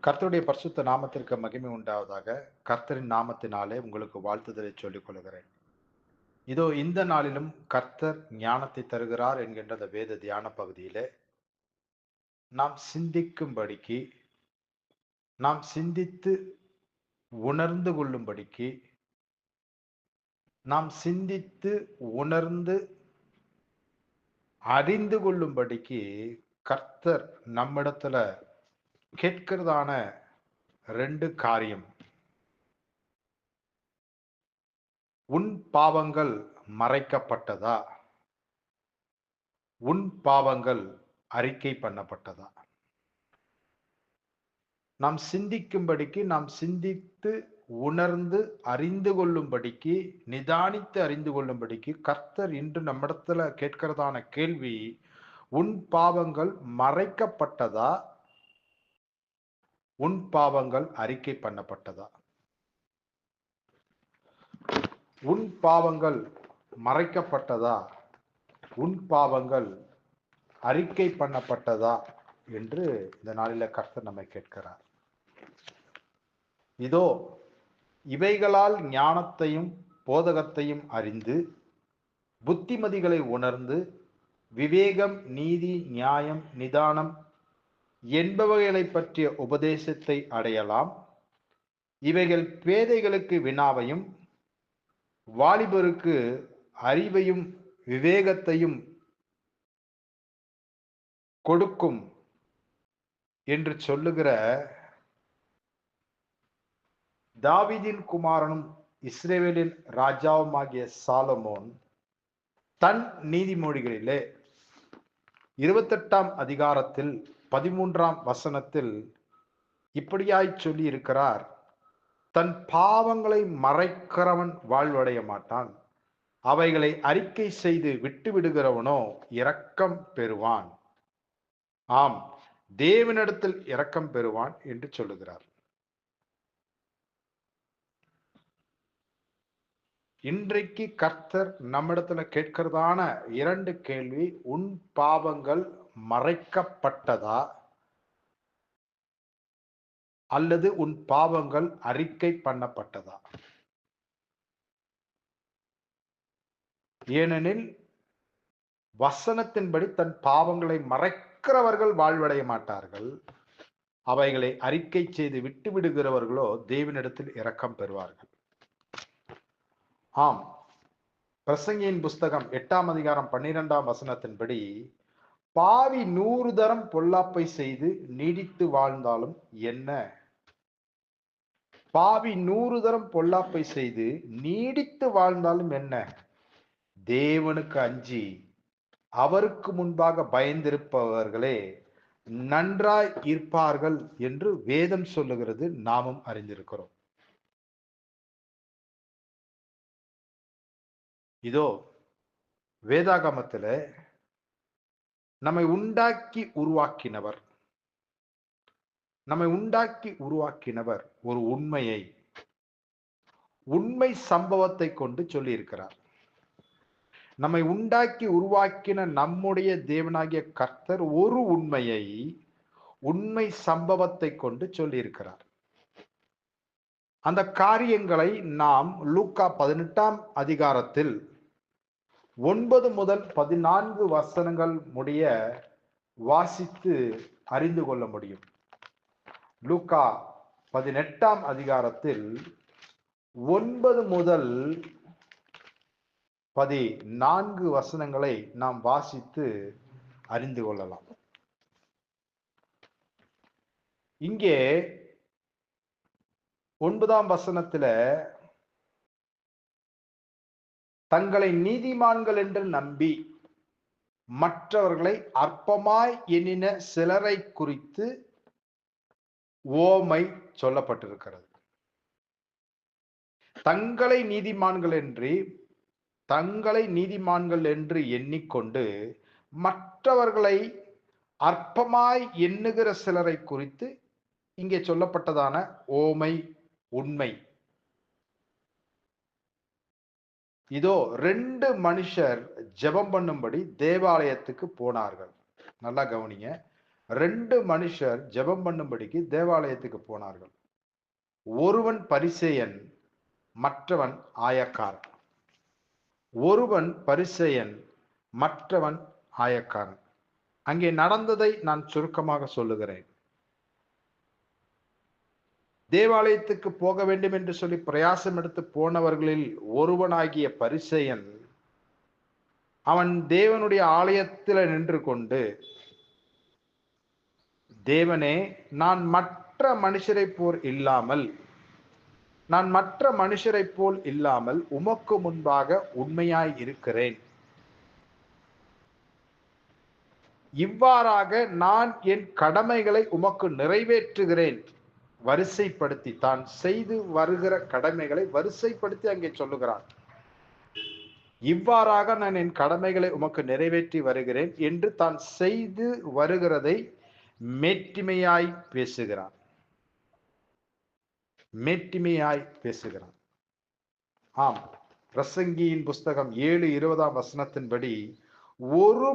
கர்த்தருடைய பரிசுத்த நாமத்திற்கு மகிமை உண்டாவதாக. கர்த்தரின் நாமத்தினாலே உங்களுக்கு வாழ்த்துதலை சொல்லிக் கொள்கிறேன். இதோ இந்த நாளிலும் கர்த்தர் ஞானத்தை தருகிறார் என்கின்ற அந்த வேத தியான பகுதியிலே நாம் சிந்திக்கும்படிக்கு, நாம் சிந்தித்து உணர்ந்து கொள்ளும்படிக்கு, நாம் சிந்தித்து உணர்ந்து அறிந்து கொள்ளும்படிக்கு கர்த்தர் நம்மிடத்துல கேட்கிறதான 2 காரியம். உன் பாவங்கள் மறைக்கப்பட்டதா? உன் பாவங்கள் அறிக்கை பண்ணப்பட்டதா? நாம் சிந்திக்கும்படிக்கு, நாம் சிந்தித்து உணர்ந்து அறிந்து கொள்ளும்படிக்கு, நிதானித்து அறிந்து கொள்ளும்படிக்கு கர்த்தர் இன்று நம்மிடத்துல கேட்கிறதான கேள்வி, உன் பாவங்கள் மறைக்கப்பட்டதா? உன் பாவங்கள் அறிக்கை பண்ணப்பட்டதா? உன் பாவங்கள் மறைக்கப்பட்டதா? உன் பாவங்கள் அறிக்கை பண்ணப்பட்டதா என்று இந்த நாளில கர்த்தர் நம்மை கேட்கிறார். இதோ இவைகளால் ஞானத்தையும் போதகத்தையும் அறிந்து புத்திமதிகளை உணர்ந்து விவேகம், நீதி, நியாயம், நிதானம் என்பவைகளை பற்றிய உபதேசத்தை அடையலாம். இவைகள் பேதைகளுக்கு வினாவையும் வாலிபருக்கு அறிவையும் விவேகத்தையும் கொடுக்கும் என்று சொல்லுகிற தாவீதின் குமாரனும் இஸ்ரவேலின் ராஜாவுமாகிய சாலமோன் தன் நீதிமொழிகளிலே 28ஆம் அதிகாரத்தில் 13ஆம் வசனத்தில் இப்படியாய் சொல்லி இருக்கிறார். தன் பாவங்களை மறைக்கிறவன் வாழ்வடைய மாட்டான், அவைகளை அறிக்கை செய்து விட்டு விடுகிறவனோ இரக்கம் பெறுவான். ஆம், தேவனிடத்தில் இரக்கம் பெறுவான் என்று சொல்லுகிறார். இன்றைக்கு கர்த்தர் நம்மிடத்துல கேட்கிறதான 2 கேள்வி, உன் பாவங்கள் மறைக்கப்பட்டதா அல்லது உன் பாவங்கள் அறிக்கை பண்ணப்பட்டதா? ஏனெனில் வசனத்தின்படி தன் பாவங்களை மறைக்கிறவர்கள் வாழ்வடைய மாட்டார்கள், அவைகளை அறிக்கை செய்து விட்டு விடுகிறவர்களோ தேவனிடத்தில் இரக்கம் பெறுவார்கள். ஆம், பிரசங்கியின் புஸ்தகம் 8ஆம் அதிகாரம் 12ஆம் வசனத்தின்படி பாவி 100 தரம் பொல்லாப்பை செய்து நீடித்து வாழ்ந்தாலும் என்ன? பாவி 100 தரம் பொல்லாப்பை செய்து நீடித்து வாழ்ந்தாலும் என்ன? தேவனுக்கு அஞ்சி அவருக்கு முன்பாக பயந்திருப்பவர்களே நன்றாய் இருப்பார்கள் என்று வேதம் சொல்லுகிறது, நாமும் அறிந்திருக்கிறோம். இதோ வேதாகமத்தில் நம்மை உண்டாக்கி உருவாக்கினவர் ஒரு உண்மை சம்பவத்தை கொண்டு சொல்லி இருக்கிறார். நம்மை உண்டாக்கி உருவாக்கின நம்முடைய தேவனாகிய கர்த்தர் ஒரு உண்மை சம்பவத்தை கொண்டு சொல்லி இருக்கிறார். அந்த காரியங்களை நாம் லூக்கா 18ஆம் அதிகாரத்தில் 9 முதல் 14 வசனங்கள் முடிய வாசித்து அறிந்து கொள்ள முடியும். லூக்கா 18ஆம் அதிகாரத்தில் 9 முதல் 14 வசனங்களை நாம் வாசித்து அறிந்து கொள்ளலாம். இங்கே 9ஆம் வசனத்துல தங்களை நீதிமான்கள் என்று நம்பி மற்றவர்களை அற்பமாய் எண்ணின சிலரை குறித்து ஓமை சொல்லப்பட்டிருக்கிறது. தங்களை நீதிமான்கள் என்று எண்ணிக்கொண்டு மற்றவர்களை அற்பமாய் எண்ணுகிற சிலரை குறித்து இங்கே சொல்லப்பட்டதான ஓமை உண்மை. இதோ 2 மனுஷர் ஜெபம் பண்ணும்படி தேவாலயத்துக்கு போனார்கள். நல்லா கவனிங்க, 2 மனுஷர் ஜெபம் பண்ணும்படிக்கு தேவாலயத்துக்கு போனார்கள். ஒருவன் பரிசேயன், மற்றவன் ஆயக்காரன். ஒருவன் பரிசேயன், மற்றவன் ஆயக்காரன். அங்கே நடந்ததை நான் சுருக்கமாக சொல்லுகிறேன். தேவாலயத்துக்கு போக வேண்டும் என்று சொல்லி பிரயாசம் எடுத்து போனவர்களில் ஒருவனாகிய பரிசேயன், அவன் தேவனுடைய ஆலயத்தில் நின்று கொண்டு, தேவனே, நான் மற்ற மனுஷரைப் போல் இல்லாமல் உமக்கு முன்பாக உண்மையாய் இருக்கிறேன். இவ்வாறாக நான் என் கடமைகளை உமக்கு நிறைவேற்றுகிறேன். வரிசைப்படுத்தி, தான் செய்து வருகிற கடமைகளை வரிசைப்படுத்தி அங்கே சொல்லுகிறான். இவ்வாறாக நான் என் கடமைகளை உமக்கு நிறைவேற்றி வருகிறேன் என்று தான் செய்து வருகிறதை மேட்டிமையாய் பேசுகிறான். மேட்டிமையாய் பேசுகிறான். ஆம், பிரசங்கியின் புஸ்தகம் 7:20 ஒரு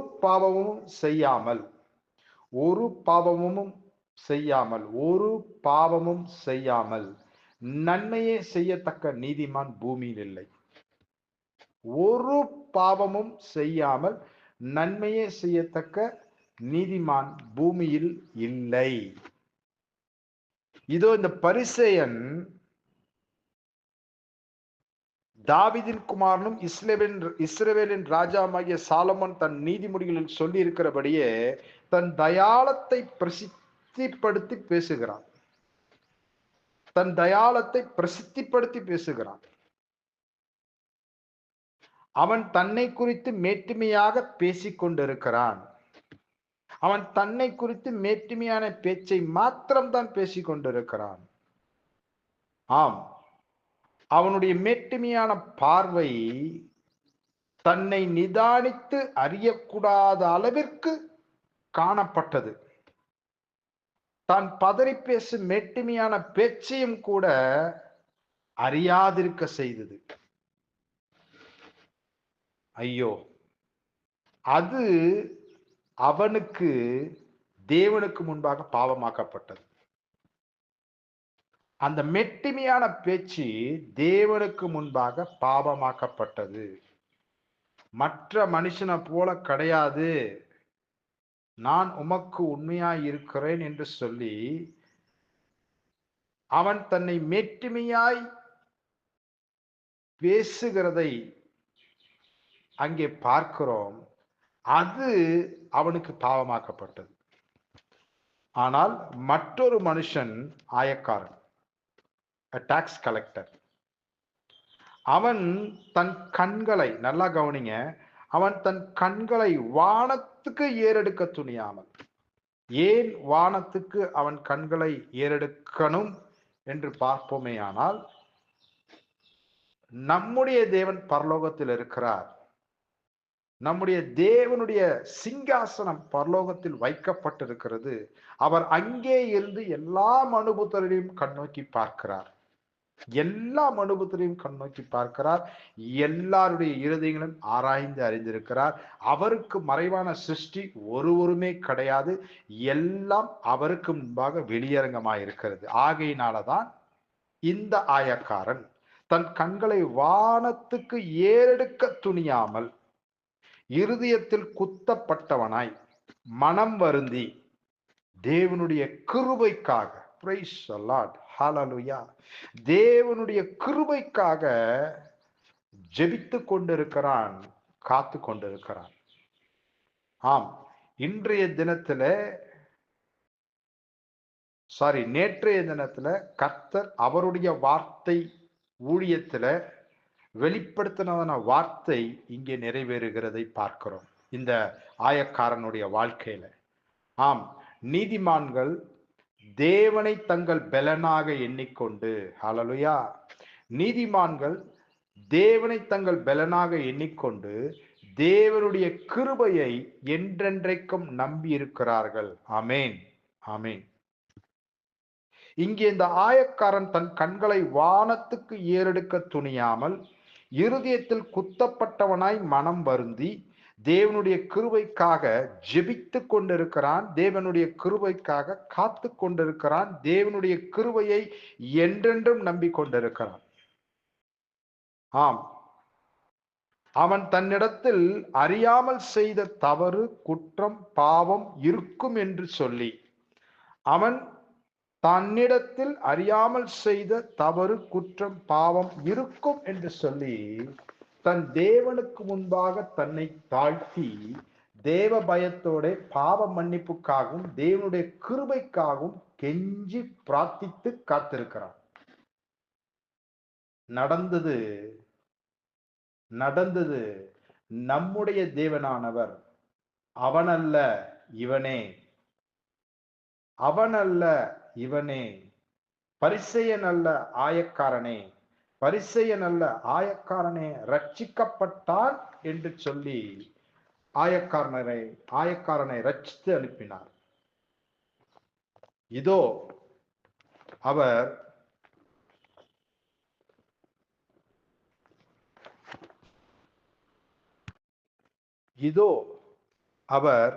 பாவமும் செய்யாமல் நன்மையே செய்யத்தக்க நீதிமான் பூமியில் இல்லை. ஒரு பாவமும் செய்யாமல் நன்மையே செய்யத்தக்க நீதிமான் பூமியில் இல்லை. இதோ இந்த பரிசேயன் தாவீதின் குமாரனும் இஸ்ரவேலின் ராஜாவாகிய சாலமோன் தன் நீதிமொழிகளில் சொல்லி இருக்கிறபடியே தன் தயாளத்தை பிரசித்திப்படுத்தி பேசுகிறான். அவன் தன்னை குறித்து மேட்டுமையாக பேசிக் கொண்டிருக்கிறான். அவன் தன்னை குறித்து மேட்டுமையான பேச்சை மாத்திரம்தான் பேசிக் கொண்டிருக்கிறான். ஆம், அவனுடைய மேட்டுமையான பார்வை தன்னை நிதானித்து அறியக்கூடாத அளவிற்கு காணப்பட்டது. தான் பதறி பேசும் மேட்டுமையான பேச்சையும் கூட அறியாதிருக்க செய்தது. ஐயோ, அது அவனுக்கு தேவனுக்கு முன்பாக பாவமாக்கப்பட்டது. அந்த மெட்டிமையான பேச்சு தேவனுக்கு முன்பாக பாவமாக்கப்பட்டது. மற்ற மனுஷனை போல கிடையாது, நான் உமக்கு உண்மையாய் இருக்கிறேன் என்று சொல்லி அவன் தன்னை மேட்டுமையாய் பேசுகிறதை அங்கே பார்க்கிறோம். அது அவனுக்கு பாவமாக்கப்பட்டது. ஆனால் மற்றொரு மனுஷன் ஆயக்காரன், டாக்ஸ் கலெக்டர், அவன் தன் கண்களை, நல்லா கவனிங்க, அவன் தன் கண்களை வானத்துக்கு ஏறெடுக்க துணியாமல். ஏன் வானத்துக்கு அவன் கண்களை ஏறெடுக்கணும் என்று பார்ப்போமேயானால், நம்முடைய தேவன் பரலோகத்தில் இருக்கிறார். நம்முடைய தேவனுடைய சிங்காசனம் பரலோகத்தில் வைக்கப்பட்டிருக்கிறது. அவர் அங்கே இருந்து எல்லா மனுபுத்திரையும் கண்ணோக்கி பார்க்கிறார். எல்லாருடைய இருதயங்களும் ஆராய்ந்து அறிந்திருக்கிறார். அவருக்கு மறைவான சிருஷ்டி ஒருவருமே கிடையாது. எல்லாம் அவருக்கு முன்பாக வெளியரங்கமாயிருக்கிறது. ஆகையினாலதான் இந்த ஆயக்காரன் தன் கண்களை வானத்துக்கு ஏறெடுக்க துணியாமல் இருதயத்தில் குத்தப்பட்டவனாய் மனம் வருந்தி தேவனுடைய கிருபைக்காக, பிரைஸ் தி லார்ட், ஹல்லேலூயா, தேவனுடைய கிருபைக்காக ஜெபித்து கொண்டிருக்கிறான், காத்து கொண்டிருக்கிறான். ஆம், நேற்றைய தினத்துல கர்த்தர் அவருடைய வார்த்தை ஊழியத்துல வெளிப்படுத்தின வார்த்தை இங்கே நிறைவேறுகிறதை பார்க்கிறோம் இந்த ஆயக்காரனுடைய வாழ்க்கையில. ஆம், நீதிமான்கள் தேவனை தங்கள் பலனாக எண்ணிக்கொண்டு, ஹல்லேலூயா, நீதிமான்கள் தேவனை தங்கள் பலனாக எண்ணிக்கொண்டு தேவனுடைய கிருபையை என்றென்றைக்கும் நம்பி இருக்கிறார்கள். ஆமேன், ஆமேன். இங்கே இந்த ஆயக்காரன் தன் கண்களை வானத்துக்கு ஏறெடுக்க துணியாமல் இருதயத்தில் குத்தப்பட்டவனாய் மனம் வருந்தி தேவனுடைய கிருபைக்காக ஜெபித்து கொண்டிருக்கிறான். தேவனுடைய கிருபைக்காக காத்து கொண்டிருக்கிறான். தேவனுடைய கிருபையை என்றென்றும் நம்பிக்கொண்டிருக்கிறான். ஆம், அவன் தன்னிடத்தில் அறியாமல் செய்த தவறு, குற்றம், பாவம் இருக்கும் என்று சொல்லி, அவன் தன்னிடத்தில் அறியாமல் செய்த தவறு, குற்றம், பாவம் இருக்கும் என்று சொல்லி தன் தேவனுக்கு முன்பாக தன்னை தாழ்த்தி தேவ பயத்தோட பாவ மன்னிப்புக்காகவும் தேவனுடைய கிருபைக்காகவும் கெஞ்சி பிரார்த்தித்து காத்திருக்கிறான். நடந்தது நம்முடைய தேவனானவர் அவனல்ல இவனே, அவனல்ல இவனே, பரிசேயன் அல்ல ஆயக்காரனே, பரிசேயன் அல்ல ஆயக்காரனே ரட்சிக்கப்பட்டான் என்று சொல்லி ஆயக்காரனை ரட்சித்து அனுப்பினார். இதோ அவர்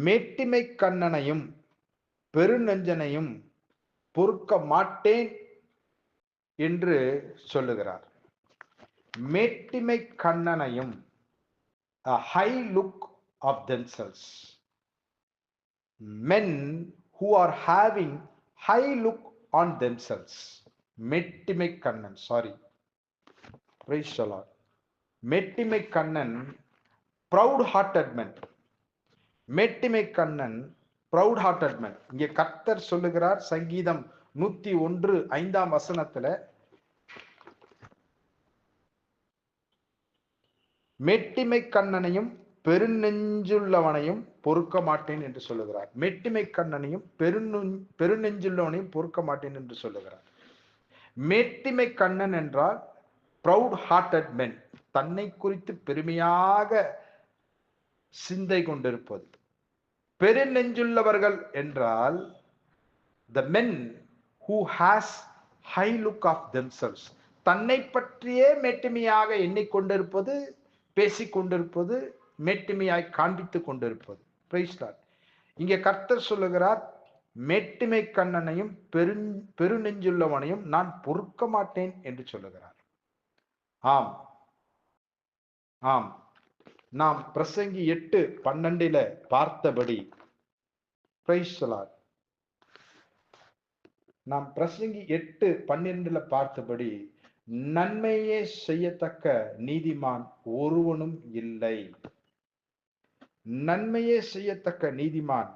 மேட்டிமை கண்ணனையும் பெருநெஞ்சனையும் பொறுக்க மாட்டேன் என்று சொல்லுகிறார். மேட்டிமை கண்ணனையும், a high look of themselves, men who are having high look on themselves. மேட்டிமை கண்ணன், சாரி, praise the Lord. மேட்டிமை கண்ணன் proud hearted men. மேட்டிமை கண்ணன் proud hearted men. இங்கே கர்த்தர் சொல்லுகிறார் சங்கீதம் 101:5 மேட்டிமை கண்ணனையும் பெருநெஞ்சுள்ளவனையும் பொறுக்க மாட்டேன் என்று சொல்லுகிறார். மேட்டிமை கண்ணனையும் பெருநெஞ்சுள்ளவனையும் பொறுக்க மாட்டேன் என்று சொல்லுகிறார். மேட்டிமை கண்ணன் என்றால் proud hearted men, தன்னை குறித்து பெருமையாக சிந்தை கொண்டிருப்பது. பெருநெஞ்சுள்ளவர்கள் என்றால் the men who has high look of themselves, தன்னை பற்றியே மேட்டிமையாக எண்ணிக்கொண்டிருப்பது, பேசிக்கொண்டிருப்பது, மேட்டிமையாய் காண்பித்துக் கொண்டிருப்பது. Praise Lord. இங்கே கர்த்தர் சொல்லுகிறார், மேட்டிமை கண்ணனையும் பெருநெஞ்சுள்ளவனையும் நான் பொறுக்க மாட்டேன் என்று சொல்லுகிறார். ஆம் ஆம், நாம் பிரசங்கி 8:12 பார்த்தபடி, பிரைஸ் லார்ட், நாம் பிரசங்கி 8:12 பார்த்தபடி, நன்மையே செய்யத்தக்க நீதிமான் ஒருவனும் இல்லை. நன்மையே செய்யத்தக்க நீதிமான்,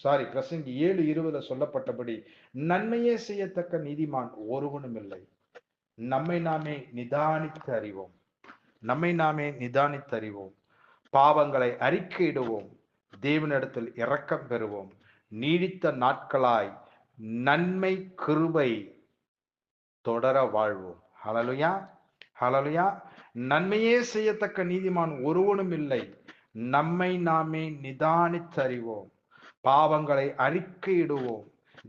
சாரி, பிரசங்கி 7:20 சொல்லப்பட்டபடி நன்மையே செய்யத்தக்க நீதிமான் ஒருவனும் இல்லை. நம்மை நாமே நிதானித்து அறிவோம். நம்மை நாமே நிதானித்து அறிவோம். பாவங்களை அறிக்கையிடுவோம். தேவனிடத்தில் இரக்கம் பெறுவோம். நீடித்த நாட்களாய் நன்மை கிருபை தொடர வாழ்வோம். ஹல்லேலூயா, ஹல்லேலூயா. நன்மையே செய்யத்தக்க நீதிமான் ஒருவனும் இல்லை. நம்மை நாமே நிதானித்து அறிவோம். பாவங்களை அறிக்கையிடுவோம்.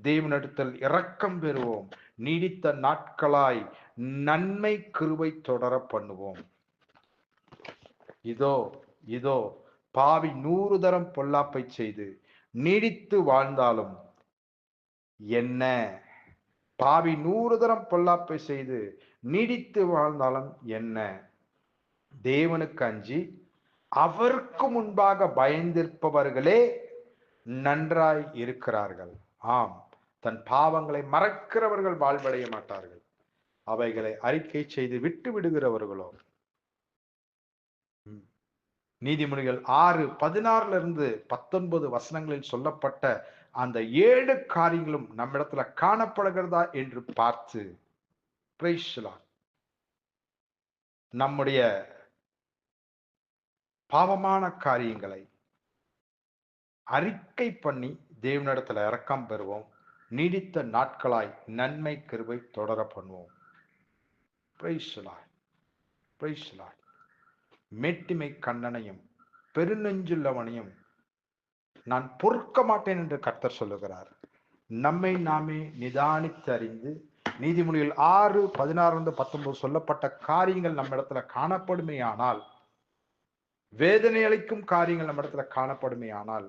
தேவனிடத்தில் இரக்கம் பெறுவோம். நீடித்த நாட்களாய் நன்மை கிருபை தொடர பண்ணுவோம். இதோ பாவி 100 தரம் பொல்லாப்பை செய்து நீடித்து வாழ்ந்தாலும் என்ன? பாவி 100 தரம் பொல்லாப்பை செய்து நீடித்து வாழ்ந்தாலும் என்ன? தேவனுக்கு அஞ்சி அவருக்கு முன்பாக பயந்திருப்பவர்களே நன்றாய் இருக்கிறார்கள். ஆம், தன் பாவங்களை மறக்கிறவர்கள் வாழ்வடைய மாட்டார்கள். அவைகளை அறிக்கை செய்து விட்டு விடுகிறவர்களோ. நீதிமொழிகள் 6:16-19 சொல்லப்பட்ட அந்த 7 காரியங்களும் நம்மிடத்துல காணப்படுகிறதா என்று பார்த்து, பிரைஸ் தி லார்ட், நம்முடைய பாவமான காரியங்களை அறிக்கை பண்ணி தேவனிடத்துல இரக்கம் பெறுவோம். நீடித்த நாட்களாய் நன்மை கிருபை தொடர பண்ணுவோம். Praise the Lord, praise the Lord. மேட்டிமை கண்ணனையும் பெருநெஞ்சுள்ளவனையும் நான் பொறுக்க மாட்டேன் என்று கர்த்தர் சொல்லுகிறார். நம்மை நாமே நிதானித்து அறிந்து நீதிமொழிகள் 6:16-19 சொல்லப்பட்ட காரியங்கள் நம்ம இடத்துல காணப்படுமேயானால், வேதனை அளிக்கும் காரியங்கள் நம்ம இடத்துல காணப்படுமேயானால்,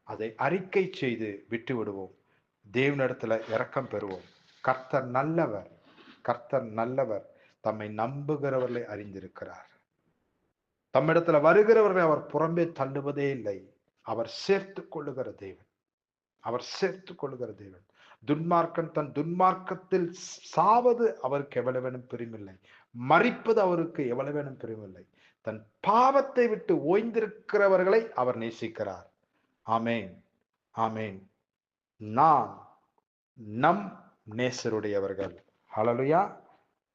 அதை அறிக்கை செய்து விட்டு விடுவோம். தேவனிடத்துல இரக்கம் பெறுவோம். கர்த்தர் நல்லவர், கர்த்தர் நல்லவர். தம்மை நம்புகிறவர்களை அறிந்திருக்கிறார். தம்மிடத்துல வருகிறவர்களை அவர் புறம்பே தள்ளுவதே இல்லை. அவர் சேர்த்து கொள்ளுகிற தேவன், அவர் சேர்த்து கொள்ளுகிற தேவன். துன்மார்க்கன் தன் துன்மார்க்கத்தில் சாவது அவருக்கு எவ்வளவேனும் பிரியமில்லை, மரிப்பது அவருக்கு எவ்வளவேனும் பிரியமில்லை. தன் பாவத்தை விட்டு ஓய்ந்திருக்கிறவர்களை அவர் நேசிக்கிறார். ஆமேன், ஆமேன். நான் நம் நேசருடையவர்கள். ஹல்லேலூயா.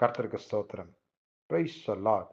கர்த்தருக்கு ஸ்தோத்திரம். Price the Lord.